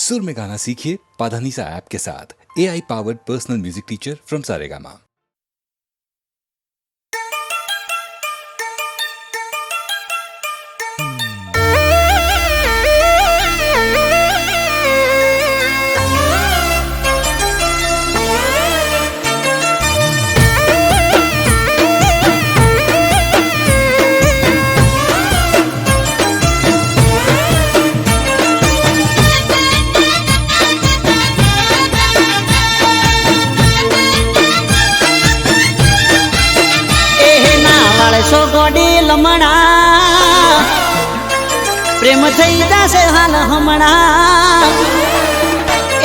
सुर में गाना सीखिए पाधानीसा ऐप के साथ AI powered personal music teacher from Saregama. लमणा प्रेम थई जासे हाल हमणा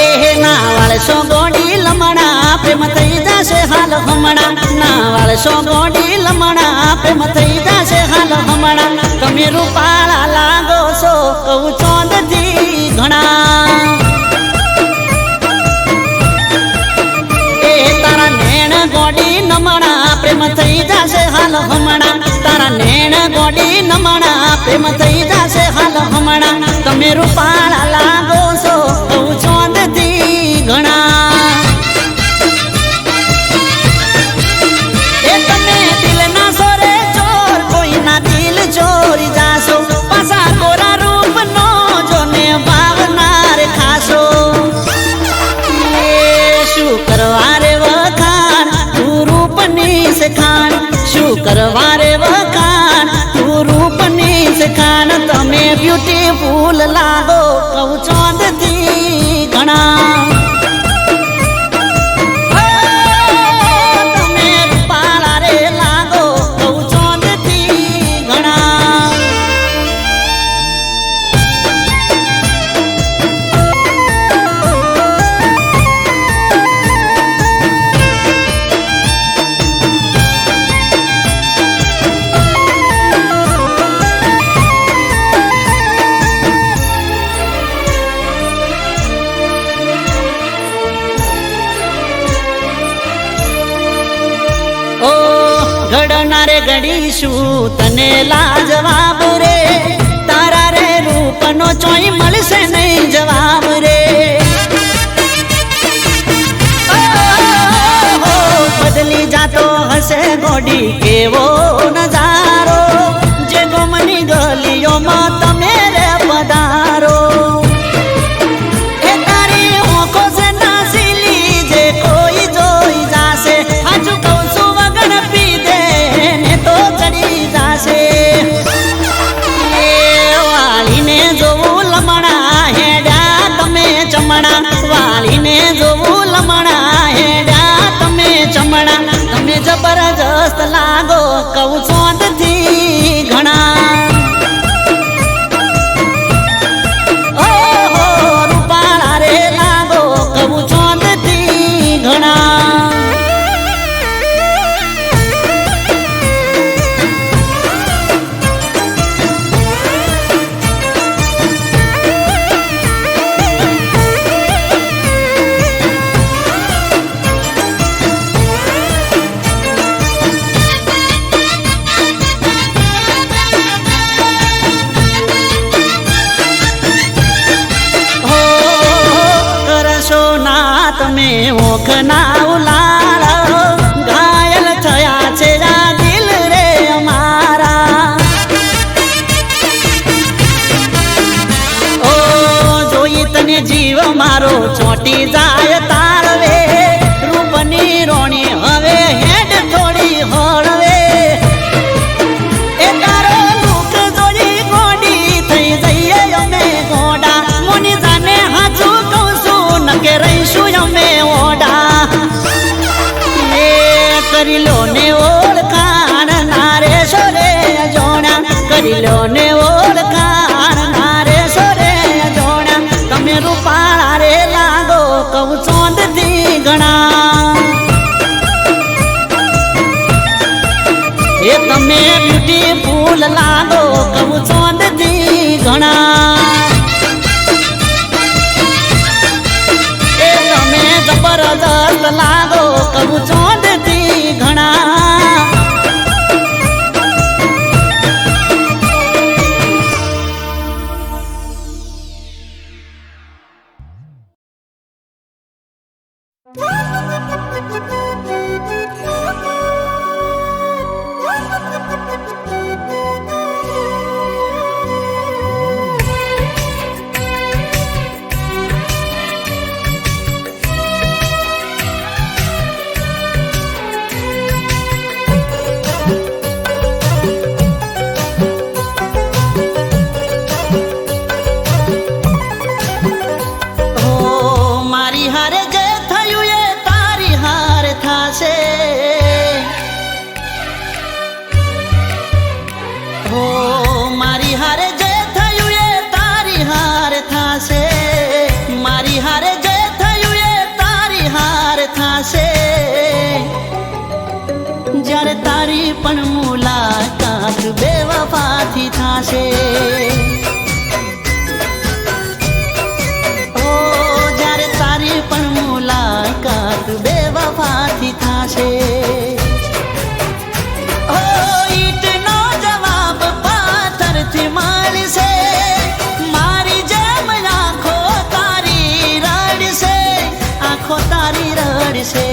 एहे नावाळ सो गोडी लमणा प्रेम थई जासे हाल हमणा नावाळ सो गोडी लमणा प्रेम थई जासे हाल हमणा तमे रूपाळा लागो सो कहू चोंदथी घणा ए तारा नेण गोडी नमणा प्रेम थई जासे हाल हमणा तारा नेण गोडी नमणा प्रेम थई जासे हाल हमणा तमे रूपाळा लागो सो कहू चोंदथी घणा ए तमे दिल ना सोरे चोर कोई ना दिल चोरी जासो पासा गोरा रूप नो जोने भावनार खासो ए शू करवारे वखाण तू रूपनी से खान शू करवारे वखाण तू रूपनी से खान तमे ब्यूटीफुल लागो कहू चोंदथी घणा तमे रूपाळा रे लागो कहू चोंदथी घणा घडनारे घडीशू तने लाजवाब रे तारा रे रूपनो चोई मळसे नहीं जवाब रे बदली जातो हसे गोडी केवो नजारो जे गोमनी गलियो में तमे रे पधारो वालीने जोवू लमणा हेड्या तमे चमणा तमे जबरदस्त लागो कहू चोंदथी घणा ओ हो रूपाळा रे लागो कहू चोंदथी घणा તમે ઓખના ઉલાળ ઘાયલ થયા છે આ દિલ રે અમારા ઓ જોઈ તને જીવ મારો ચોટી જાય તાળવે રૂપની રોણી હવે હેડ થોડી હળવે એ તારો દુઃખ જોઈ ગોડી થઈ જઈએ અમે ગોડા મોની જાને હાચું કહું છું નકે રહીશું કરી લો ને ઓળખાણ નારે સોરે જોણા કરી લો ને ઓળખાણ નારે સોરે જોણા તમે રૂપાળા રે લાગો કહું ચોંદથી ઘણા એ તમે બ્યુટીફુલ લાગો કહું ચોંદથી ઘણા એ તમે જબરદસ્ત લાગો કહું ચોંદથી ઘણા જ્યારે તારી પણ મુલાકાત બેવફાથી થાશે ઓ જ્યારે તારી પણ મુલાકાત બેવફાથી થાશે ઓ ઈટનો જવાબ પાથરથી મળશે મારી જેમ આંખો તારી રડશે આંખો તારી રડશે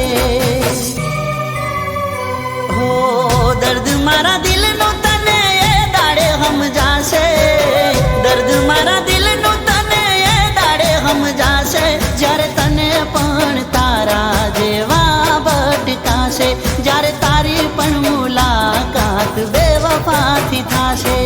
दर्द मारा दिल नो तने ये दाड़े हम जासे दर्द मारा दिल नो तने ये दाड़े हम जासे जारे तने पण तारा जेवा भटकाशे जारे तारी पण मुलाकात बेवफाथी थाशे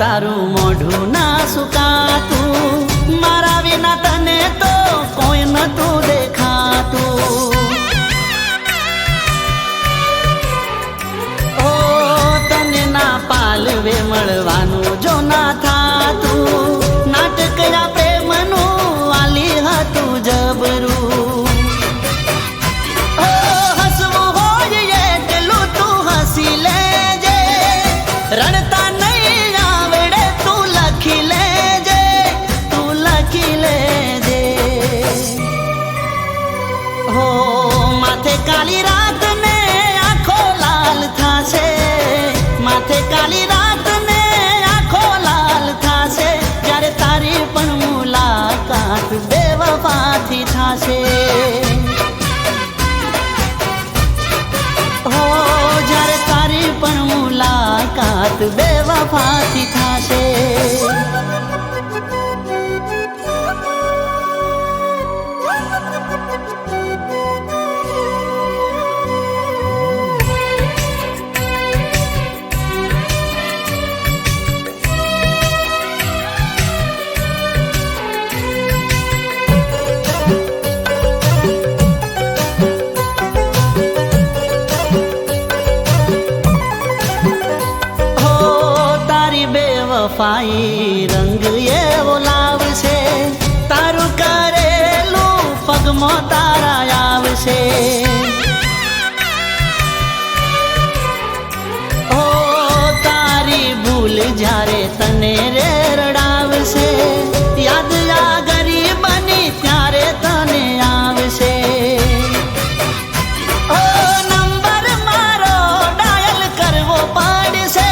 તારું મોઢું ના સુકાતું મારા વિના તને તો કોઈ નતું દેખાતું ઓ તને ના પાલવે મળવાનું જો ના થાતું નાટકયા પ્રેમનું વાલી હતું જબરું ઓ હસવું હોય એટલું તું હસી લેજે રડતા કાલી રાત ને આંખો લાલ થાશે માથે કાલી રાત ને આંખો લાલ થાશે જ્યારે તારી પણ મુલાકાત બેવફાથી થાશે હો જ્યારે તારી પણ મુલાકાત બેવફાથી થાશે વફાઈ રંગ એવો લાવશે તારું કરેલું પગમાં તારા આવશે ઓ તારી ભૂલ જ્યારે તને રે રડાવશે યાદ આ ગરીબની ત્યારે તને આવશે ઓ નંબર મારો ડાયલ કરવો પડશે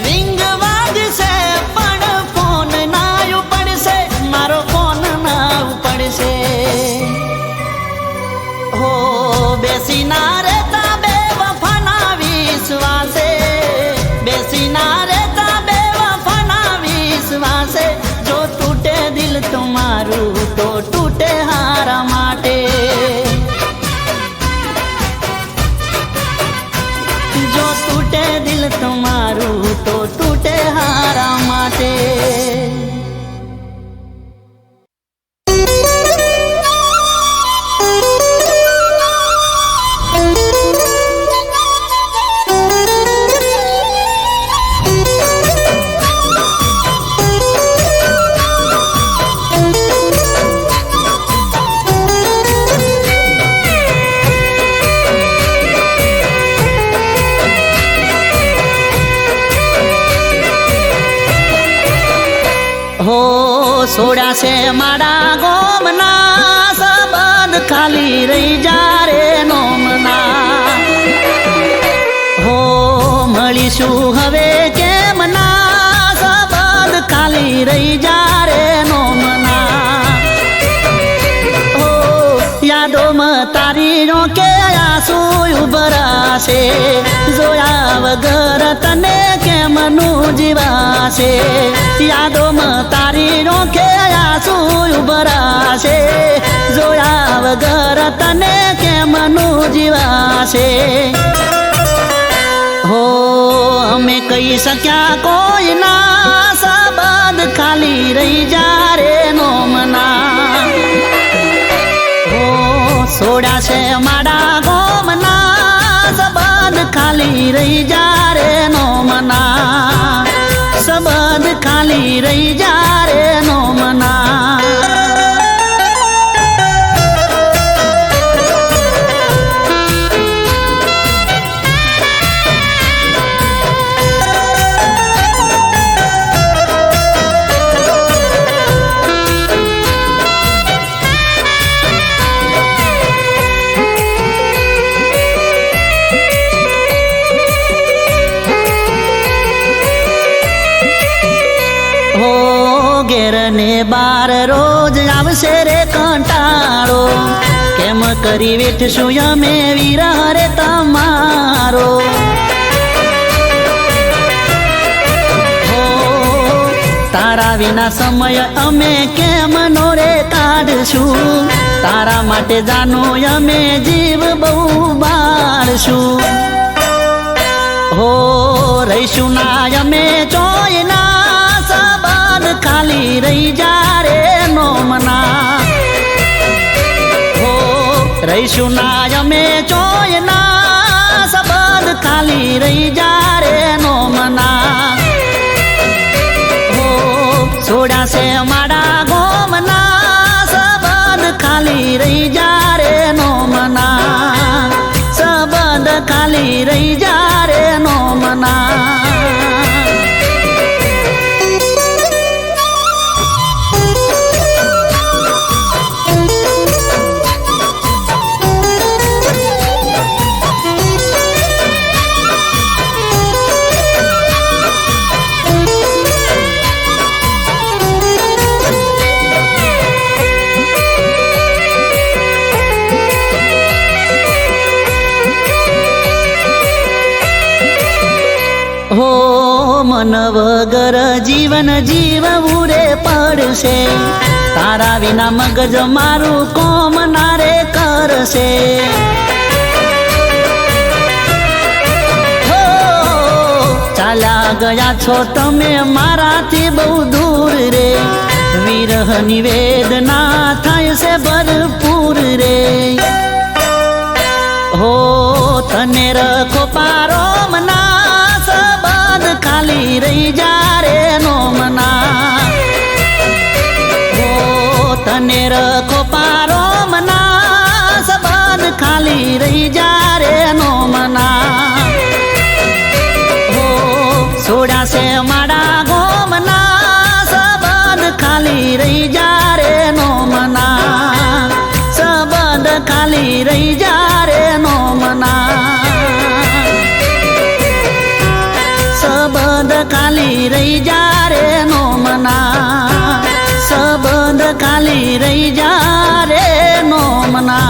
રિંગ બેસી ના રહેતા બેવફાના વિશ્વાસે બેસી ના રહેતા બેવફાના વિશ્વાસે જો તૂટે દિલ તમારું તો તૂટે હારા માટે જો તૂટે દિલ તમારું તો તૂટે હારા માટે હો સોડા છે મારા ગોમના સંબંધ ખાલી રહી જા રે નોમના હો મળીશું હવે કેમ ના સંબંધ ખાલી રહી જા રે નોમના હો યાદોમાં તારી રોકે આંસુ ઉભરાશે જોયા વગર તને કેમનું જીવાશે યાદોમાં તારી રોકે આંસુ ઉભરાશે જોયા વગર તને કેમનું જીવાશે હો અમે કહી શક્યા કોઈ ના સંબંધ ખાલી રહી જા રે નોમના હો સોડા છે મારા ગોમના સંબંધ ખાલી રહી જા રે નોમના સંબંધ ખાલી રહી જા રે નોમના ઘેર ને બાર રોજ આવશે રે કંટાળો કેમ કરી વેઠશું અમે વિરહ રે તમારો હો તારા વિના સમય અમે કેમ નો રે કાઢશું તારા માટે જાનો અમે જીવ બહુ બાળશું હો રહીશું ના અમે ચોયના ખાલી રહી જા રે નોમના હો રહીશું ના અમે ચોયના સંબંધ ખાલી રહી જા રે નોમના હો સોડા છે મારા ગોમના સંબંધ ખાલી રહી જા રે નોમના સંબંધ ખાલી રહી જા રે નોમના હો મન વગર જીવન જીવવું રે પડશે તારા વિના મગજ મારું કોમ ના રે કરશે હો ચાલ્યા ગયા છો તમે મારાથી બહુ દૂર રે વિરહની વેદના થાય છે ભરપૂર રે હો તને રખો પારો મના ખાલી રહી જા રે નોમના હો તને રખો પારો મના સંબંધ ખાલી રહી જા રે નોમના હો સોડા છે મારા ગોમના સંબંધ ખાલી રહી જા રે નોમના સંબંધ ખાલી રહી જા રે નોમના સંબંધ ખાલી રહી જા રે નોમના સંબંધ ખાલી રહી જા રે નોમના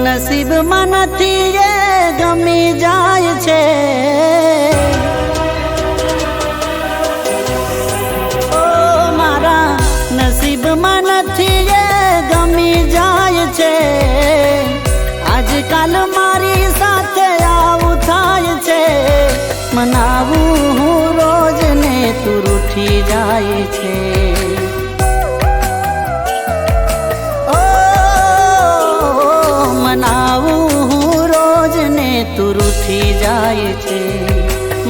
નસીબમાં નથી એ ગમી જાય છે ઓ મારા જાય છે. ઓ મનાવું હું રોજ ને તું રૂઠી જાય છે.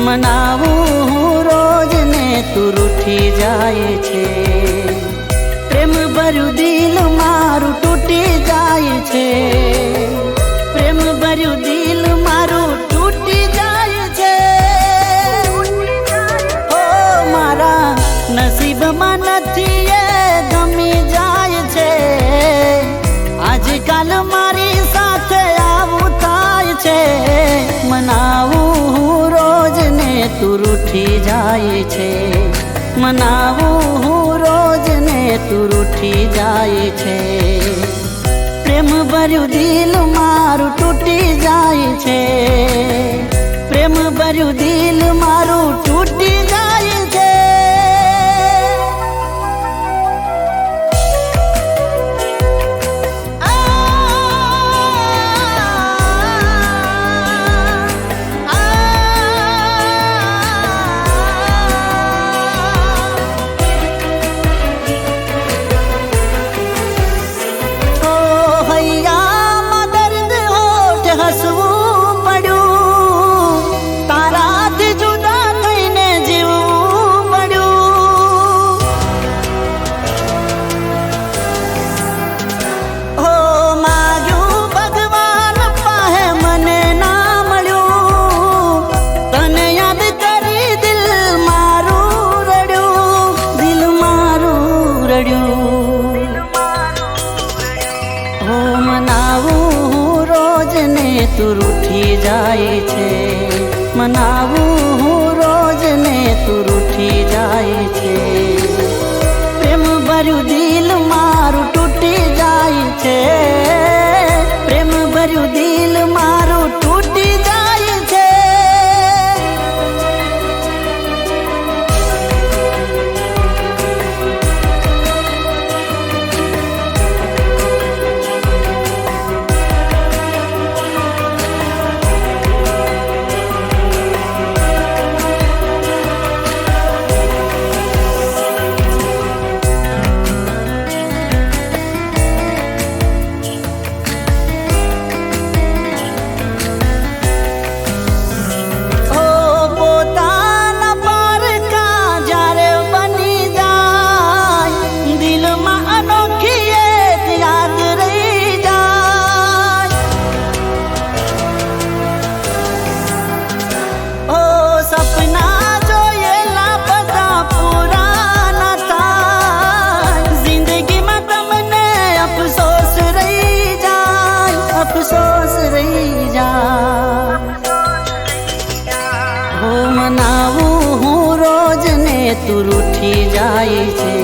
મનાવું હું રોજ ને તું રૂઠી જાય છે. પ્રેમ ભર્યું દિલ મારું તૂટી જાય છે. પ્રેમ ભર્યું દિલ મારું તૂટી જાય છે. ઓ મારા નસીબમાં નથી એ ગમી જાય છે. આજકાલ મારી સાથે આવું થાય છે. મનાવું હું રોજ ને તું રૂઠી જાય છે. મનાવું હું રોજ ને તું રૂઠી જાય છે. પ્રેમ ભર્યું દિલ મારું તૂટી જાય છે. પ્રેમ ભર્યું દિલ મારું તૂટી જાય છે. હસવું પડ્યું તારાથી જુદા થઈને જીવવું પડ્યું. હો માગ્યું ભગવાન પાસે મને ના મળ્યું. તને યાદ કરી દિલ મારું રડ્યું. દિલ મારું રડ્યું. હો મનાવું ને તું રૂઠી જાય છે. મનાવું હું રોજ ને તું રૂઠી જાય છે. પ્રેમ ભર્યું દિલ મારું તૂટી જાય છે. પ્રેમ ભર્યું દિલ મારું તૂટી જાય છે. અફસોસ રહી જા. હો મનાવું હું રોજ ને તું રૂઠી જાય છે.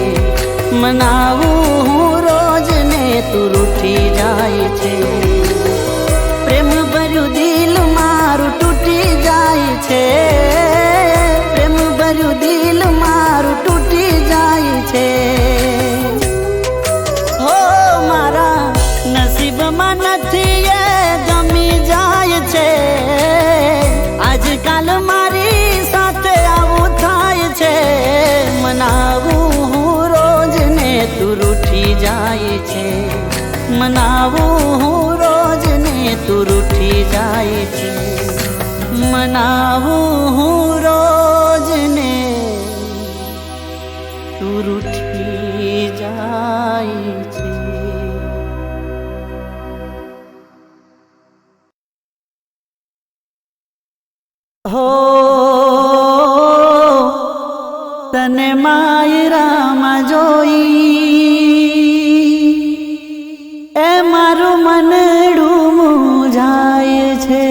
મનાવું હું રોજ ને તું રૂઠી જાય છે. પ્રેમ ભર્યું દિલ મારું તૂટી જાય છે. પ્રેમ ભર્યું દિલ મારું તૂટી જાય છે. હો મારા નસીબમાં નથી એ ગમી જાય છે. આજકાલ મારી સાથે આવું થાય છે. મનાવું હું રોજ ને તું રૂઠી જાય છે. મનાવું હું રોજ ને તું રૂઠી જાય છે. મનાવું હું રોજ ને તું રૂઠી જાય છે. હો તને માયરામાં જોઈ એ મારું મનડું મૂંઝાય છે.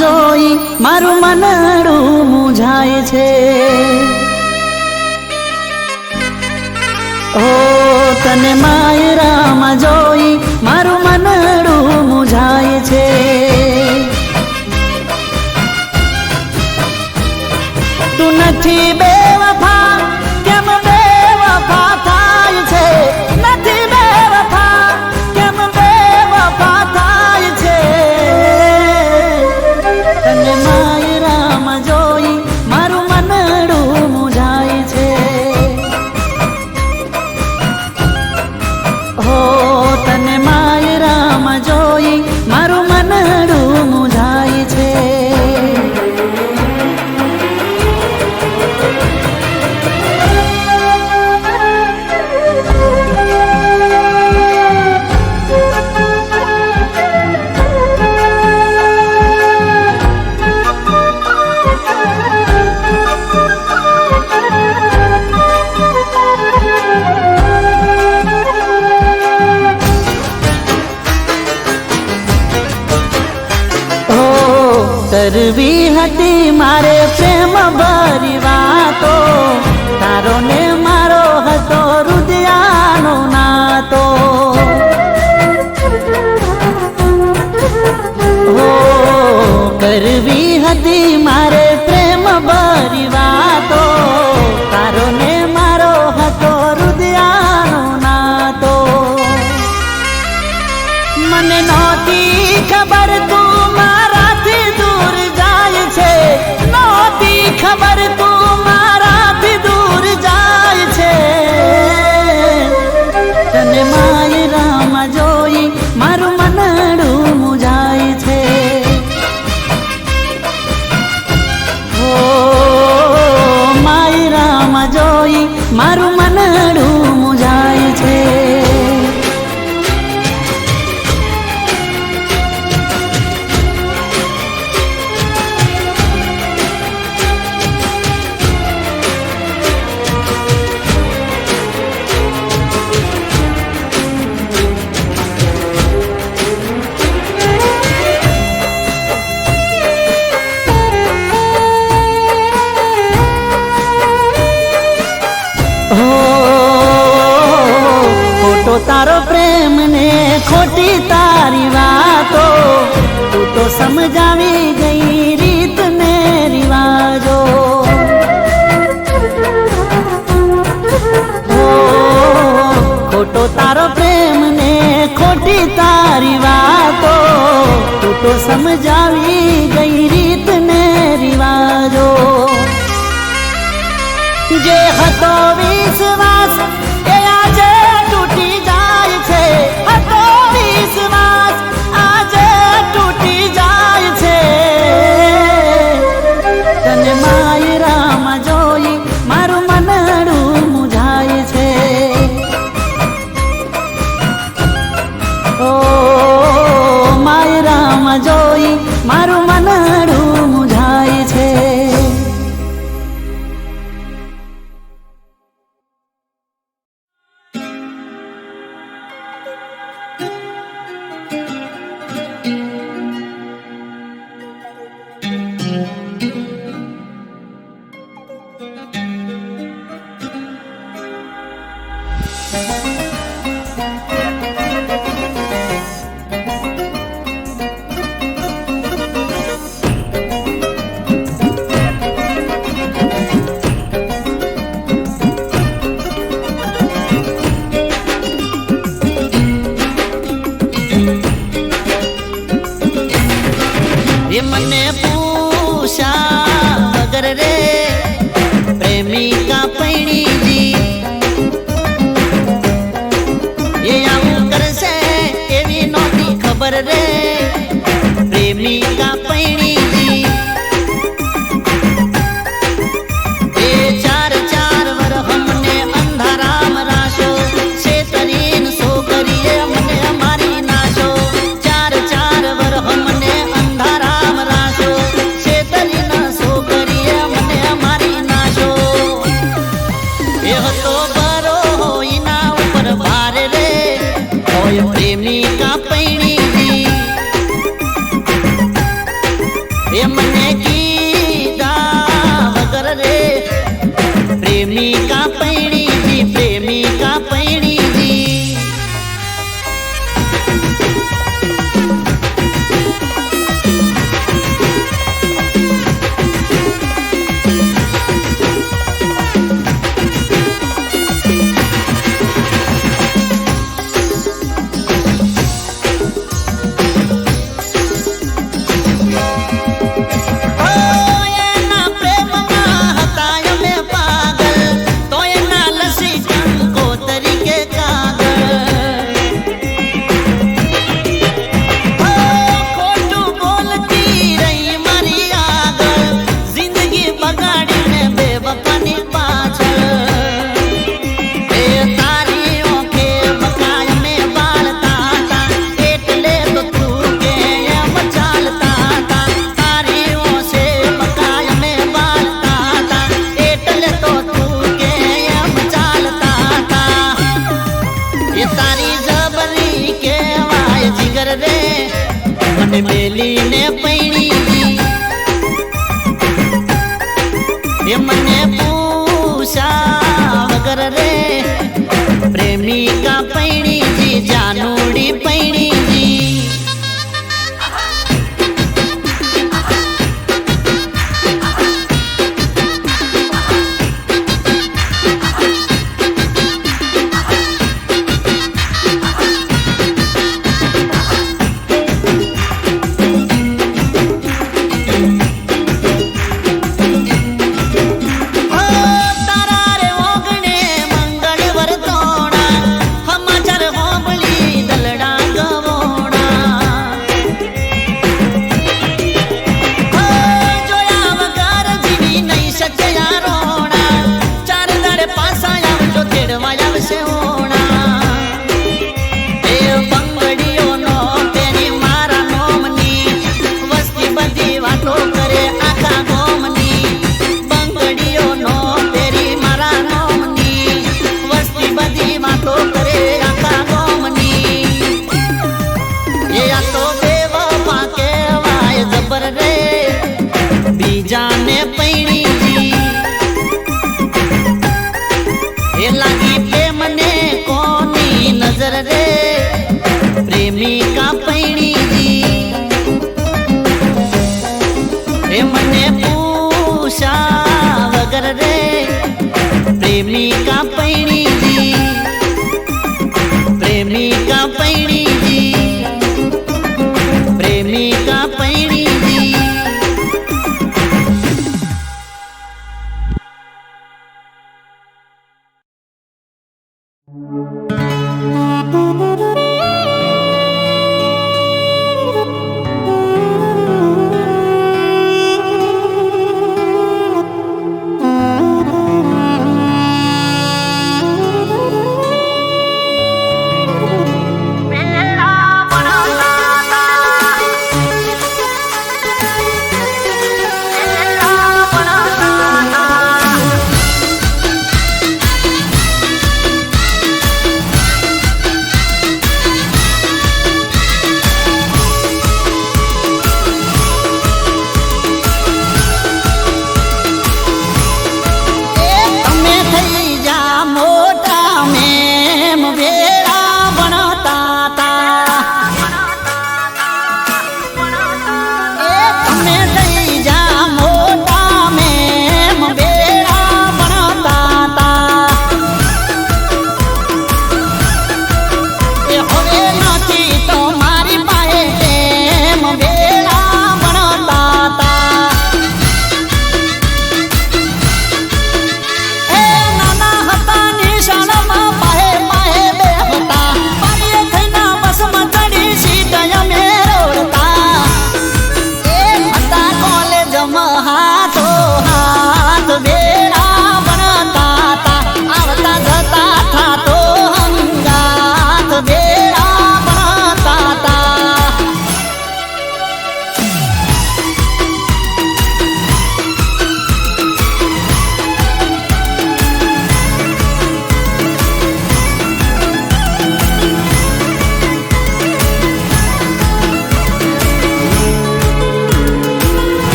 જોઈ મારું મનડું મૂંઝાય છે. ઓ તને માયરામાં જોઈ મારું મનડું મૂંઝાય છે. તું નથી બેવફા કેમ બેવફા થાય છે. નથી બેવફા કેમ બેવફા થાય છે. તને માયરામાં જોઈ મારું મનડું મૂંઝાય છે. હો તને માયરામાં જોઈ મારું મનડું મૂંઝાય છે. કરવી હતી મારે પ્રેમ ભરી વાતો, તારો ને મારો હતો હૃદયાનો નાતો. હો કરવી હતી મારે પ્રેમ ભરી વાતો, તારો ને મારો હતો હૃદયાનો નાતો. મને નહોતી ખબર તું મારાથી દૂર જાય છે. નહોતી ખબર તું મારાથી દૂર જાય છે. તને માયરામાં જોઈ મારું મનડું મૂંઝાય છે. ઓ માયરામાં જોઈ મારું મનડું મૂંઝાય છે. ખોટો તારો પ્રેમ ને ખોટી તારી વાતો, તું તો સમજાવી ગઈ રીત ને રિવાજો. ખોટો તારો પ્રેમ ને ખોટી તારી વાતો, તું તો સમજાવી ગઈ રીત ને રિવાજો. જે હતો વિશ્વાસ એ આજે તૂટી જાય છે. હતો વિશ્વાસ આજે તૂટી જાય છે. તને માયરામાં જોઈ મારું મનડું મૂંઝાય છે. ઓ માયરામાં જોઈ મારું મનડું મૂંઝાય છે. એ મને પૂછા વગર રે પ્રેમિકા પૈણીજી, એ આવું કરશે એવી નહોતી ખબર રે પ્રેમિકા પૈણીજી. એ ચાર ચાર વર અમને અંધારામ રાશો, શેતરીન છોકરીએ મને મારી નાશો. ચાર ચાર વર અમને અંધારામ રાશો, શેતરીન છોકરીએ મને મારી નાશો. એ હતો બરો એના ઉપર ભાર રે હોય પ્રેમિકા પૈણીજી. એ મને કીધા વગર રે પ્રેમિકા પૈણીજી પ્રેમિકા પૈણીજી મેલીને પૈણી એ મને પૂછા વગર રે પ્રેમિકા પૈણીજી જાનુડી પૈણીજી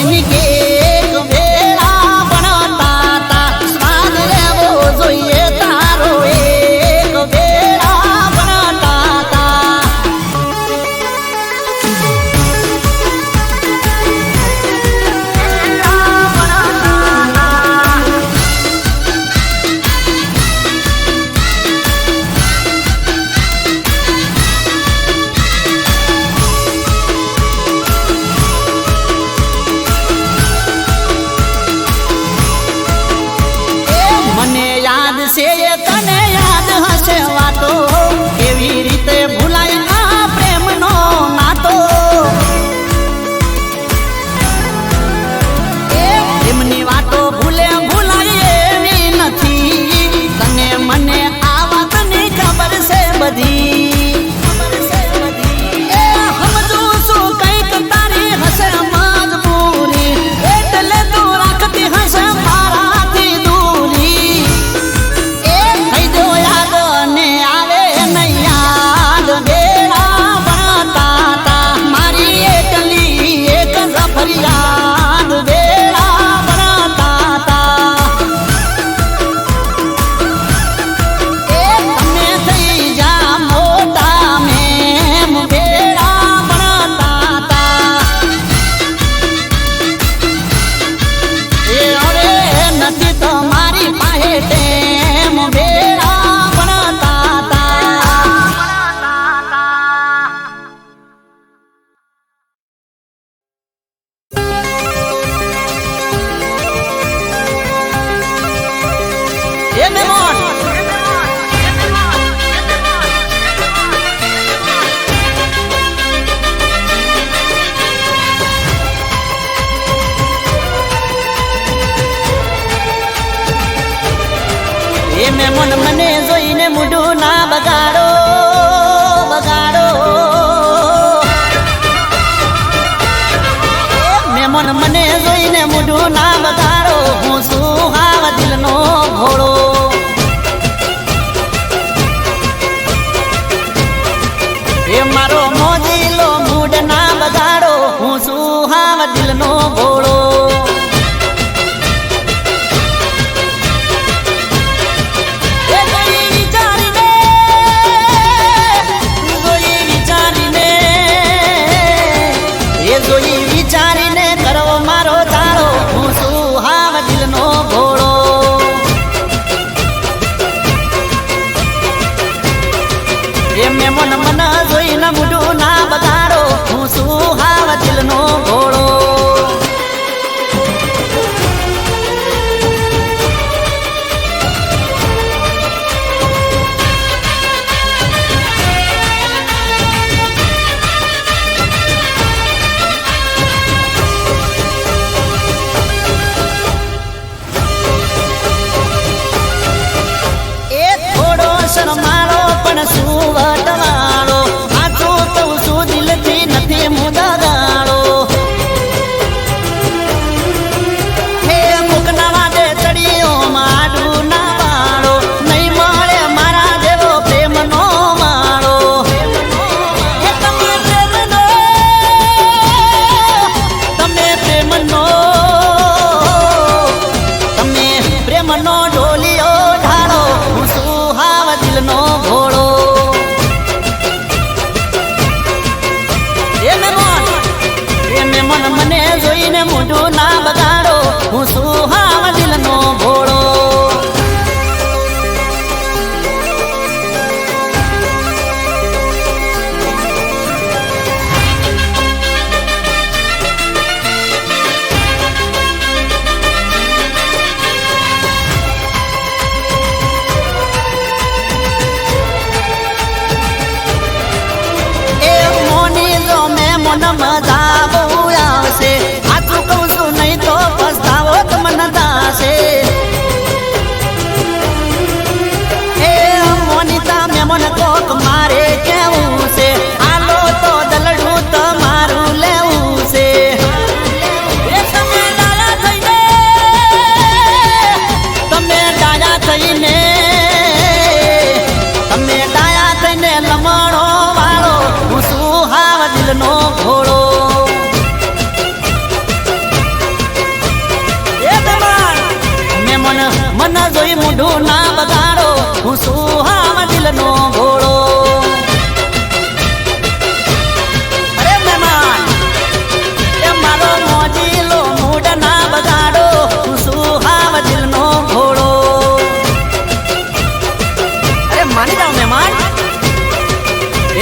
કોઈની કેક વેળા ભણતા તા સ્વાદ લેવો જોઈએ તારો એક વેળા ભણતા તા મને યાદ છે એ તને યાદ હશે વાતો કેવી રીતે ભૂલાય આ પ્રેમનો નાતો એ પ્રેમની વાતો ભૂલાય એવી નથી તને મને આ વાતની ખબર છે બધી એ સમજું છું કંઈક તારી હશે મજબૂરી એટલે તું રાખતી હશે મારાથી દૂરી એ થઈ જો યાદ ને આવે નહીં યાદ વેળા ભણતા તા મારી એકલી એક જ ફરિયાદ વેળા ભણતા તા એ તમે થઈ જા મોટા મેમ વેળા ભણતા તા એ હવે નથી તમારી પાસે ટેમ વેળા ભણતા તા એ મેમોન એ મેમોન મને જોઈને મૂઢું ના બગાડો બગાડો એ મેમોન મને જોઈને મૂઢું ના બગાડો હું છું હાવ દિલનો ભોળો એ મારો મોજીલો મૂડ ના બગાડો હું છું હાવ દિલનો ભોળો એ જોઈ વિચારીને એ જોઈ વિચારીને કરો મારો તાળો હું છું હાવ દિલનો ભોળો એ મેમોન મને જોઈને મૂઢું ના બગાડો હું છું હાવ દિલનો ભોળો એ થોડો શરમાળો પણ શું વટવાળો સાચું કહું છું દિલથી નથી મુદગાળો હે મુકના વાદે ચડીઓ માડું ના વાળો નહીં મળે મારા જેવો પ્રેમનો માળો હે તમે પ્રેમનો ઢોલિયો ઢાળો હું છું હાવ દિલનો ભોળો એ મેમોન મને જોઈને મૂઢું ના બગાડો હું છું હાવ દિલનો ભોળો મહેમાન મન જોઈ મોઢું ના બગાડો, હું સુહાવ દિલનો ભોળો. અરે મહેમાન એ મારો મોજીલો મૂડ ના બગાડો, હું સુહાવ દિલનો ભોળો. અરે માની જાઓ મહેમાન,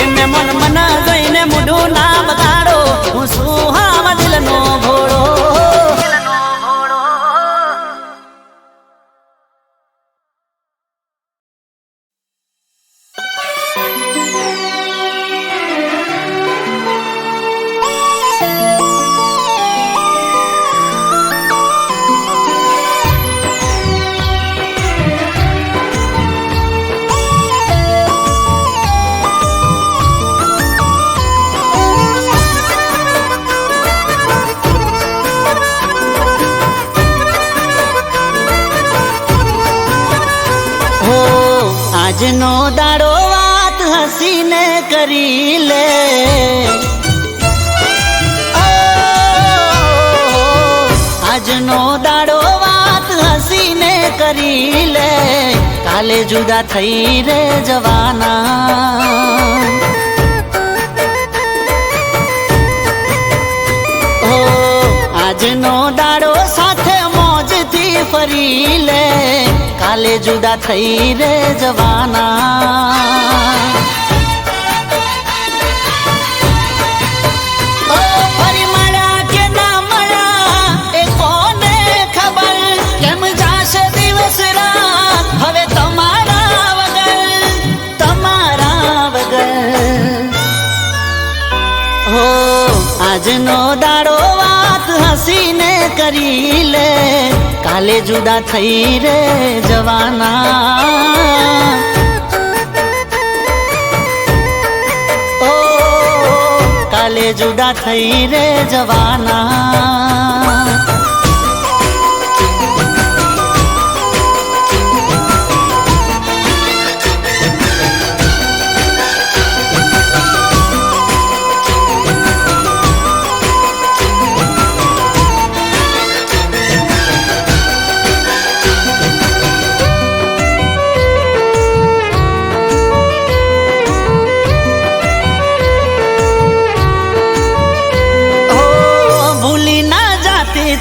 એ મહેમાન મન જોઈને મોઢું ના બગાડો, હું સુહાવ દિલનો ભોળો. આજનો દાડો વાત હસીને કરી લે, આજનો દાડો વાત હસીને કરી લે, કાલે જુદા થઈ રે જવાના. આજનો દાડો સાથે મોજથી ફરી લે, કાલે જુદા થઈ રે જવાના. ફરી મળ્યા કે ના મળ્યા એ કોને ખબર, કેમ જાશે દિવસ રાત હવે તમારા વગર. હો આજનો દાડો વાત હસીને કરી લે, કાલે જુદા થઈ રે જવાના. ઓ કાલે જુદા થઈ રે જવાના.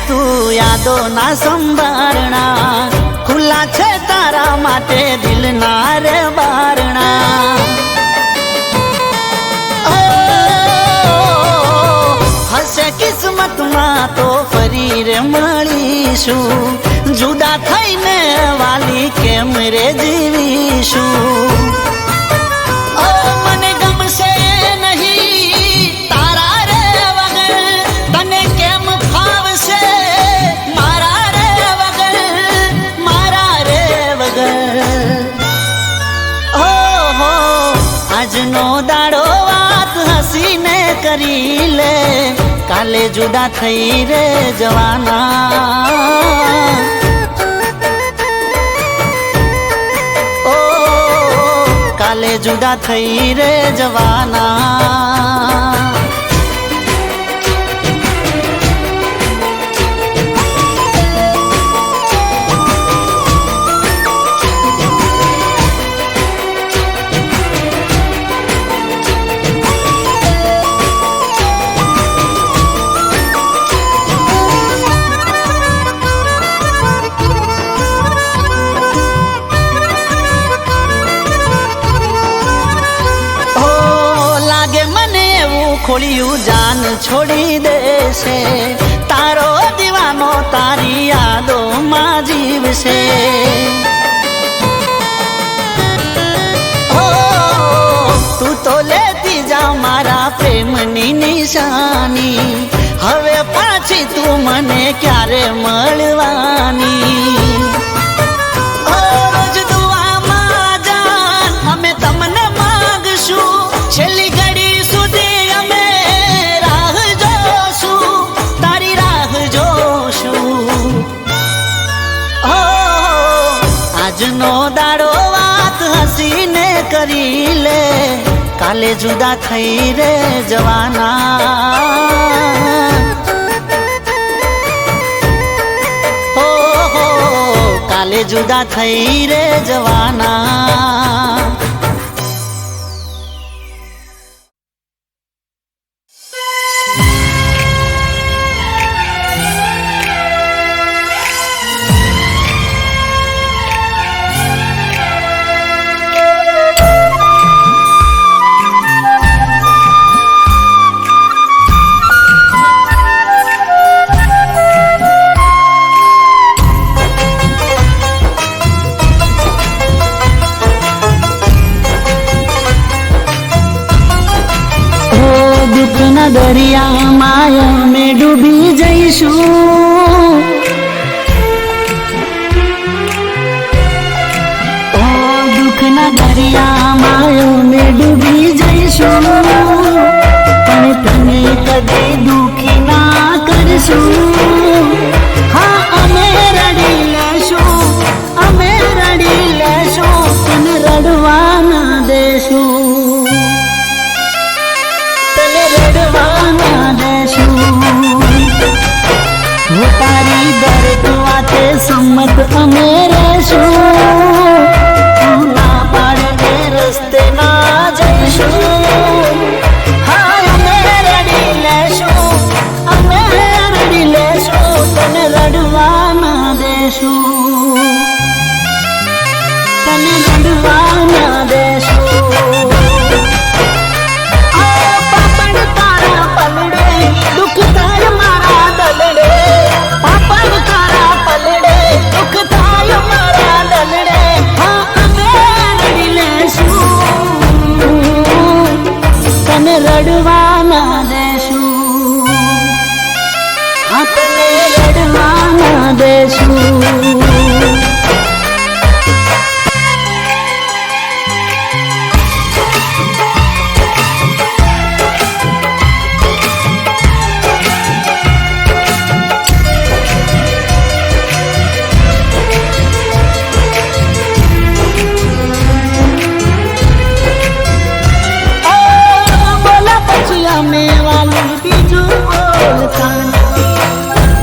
તું યાદો ના સંભારણા, ખુલ્લા છે તારા માટે દિલના રે બારણા. હશે કિસ્મતમાં તો ફરી રે મળીશું, જુદા થઈને વાલી કેમ રે જીવીશું. મને ગમશે નહીં તારા રે વગર, તને કેમ ફાવશે મારા રે વગર. ઓહો આજનો દાડો વાત હસીને કરી લે, કાલે જુદા થઈ રે જવાના. ઓ કાલે જુદા થઈ રે જવાના. ખોળિયું જાન છોડી દેશે, તારો દીવાનો તારી યાદોમાં જીવશે. તું તો લેતી જા મારા પ્રેમની નિશાની, હવે પાછી તું મને ક્યારે મળવાની. રોજ દુઆમાં જાન અમે તમને માગશું, છેલ્લી ઘડી સુધી અમે રાહ જોશું, તારી રાહ જોશું. આજનો દાડો વાત હસીને કરી લે, કાલે જુદા થઈ રે જવાના. કાલે જુદા થઈ રે જવાના. દરિયામાં અમે ડૂબી જઈશું. ઓ દુઃખના દરિયામાં અમે ડૂબી જઈશું, પણ તને કદી દુઃખી ના કરશું. હા અમે રડી લેશું, અમે રડી લેશું, તને રડવા ના દેશું, રડવાના દેશું. તારી દરેક વાતે સંમત અમે રહેશું, તું ના પાડે રસ્તે ના જઈશું. હા અમે રડી લેશું, અમે રડી લેશું, તને રડવાના દેશું, તને રડવાના દેશું. દુઃખ થાય મારા દલડે, પાપડ તારા પલડે, દુઃખ થાય મારા દલડે. હા અમે રડી લેશું, તને રડવા ના દેશું, હા તને રડવા ના દેશું.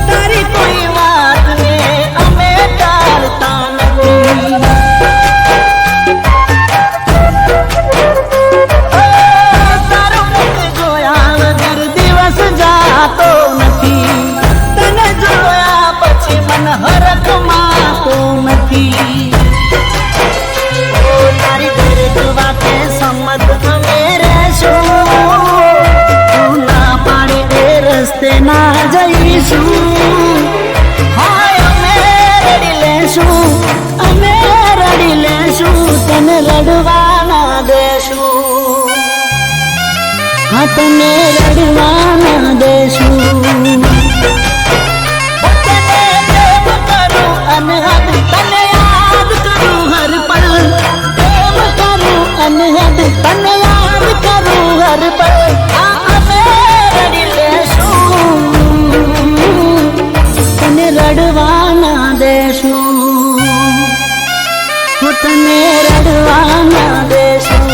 તારી કોઈ વાત ને અમે ટાળતા નથી. તારો મુખ જોયા વગર દિવસ જાતો નથી, તને જોયા પછી મન હરખ માતો નથી. તારી દરેક વાતે સંમત અમે રહેશું, રસ્તે ના જઈશું. હાય અમે રડી લેશું, અમે રડી લેશું, તને રડવા ના દેશું, હા તને રડવા ના દેશું. તને પ્રેમ કરું અનહદ, તને યાદ કરું હર પલ, પ્રેમ કરું અનહદ, તને યાદ કરું હર પલ. રડવા ના દેશું, તને રડવા ના દેશું.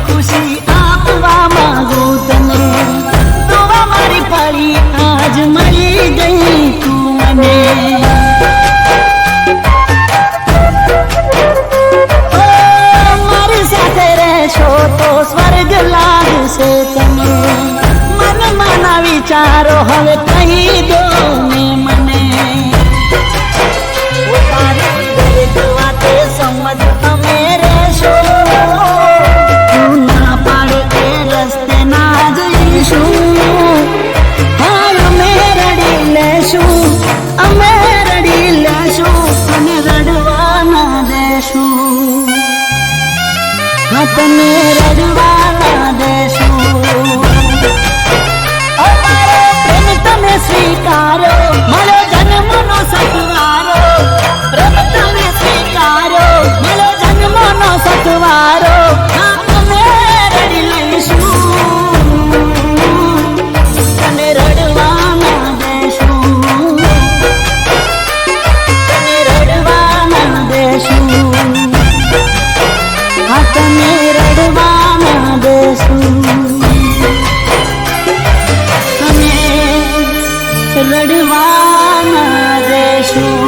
ખુશી આપવા માંગુ તને, દુઆ મારી પડી આજ મળી ગઈ તું મને. મારી સાથે રહેશો તો સ્વર્ગ લાગશે તને, મનમાં ના વિચારો હવે કહી દો ને મને. તારી દરેક વાતે સંમત અમે રહેશું, અમે રડી લેશું, તને રડવા ના દેશું, હા તને રડવા ના દેશું. અમારો પ્રેમ તમે સ્વીકારો, મળો જન્મનો સથવારો, પ્રેમ તમે સ્વીકારો, મળો જન્મનો સથવારો. હા અમે રડી લઈશું, તમે રડવા ના દેશું, તમે રડવા ના દેશું.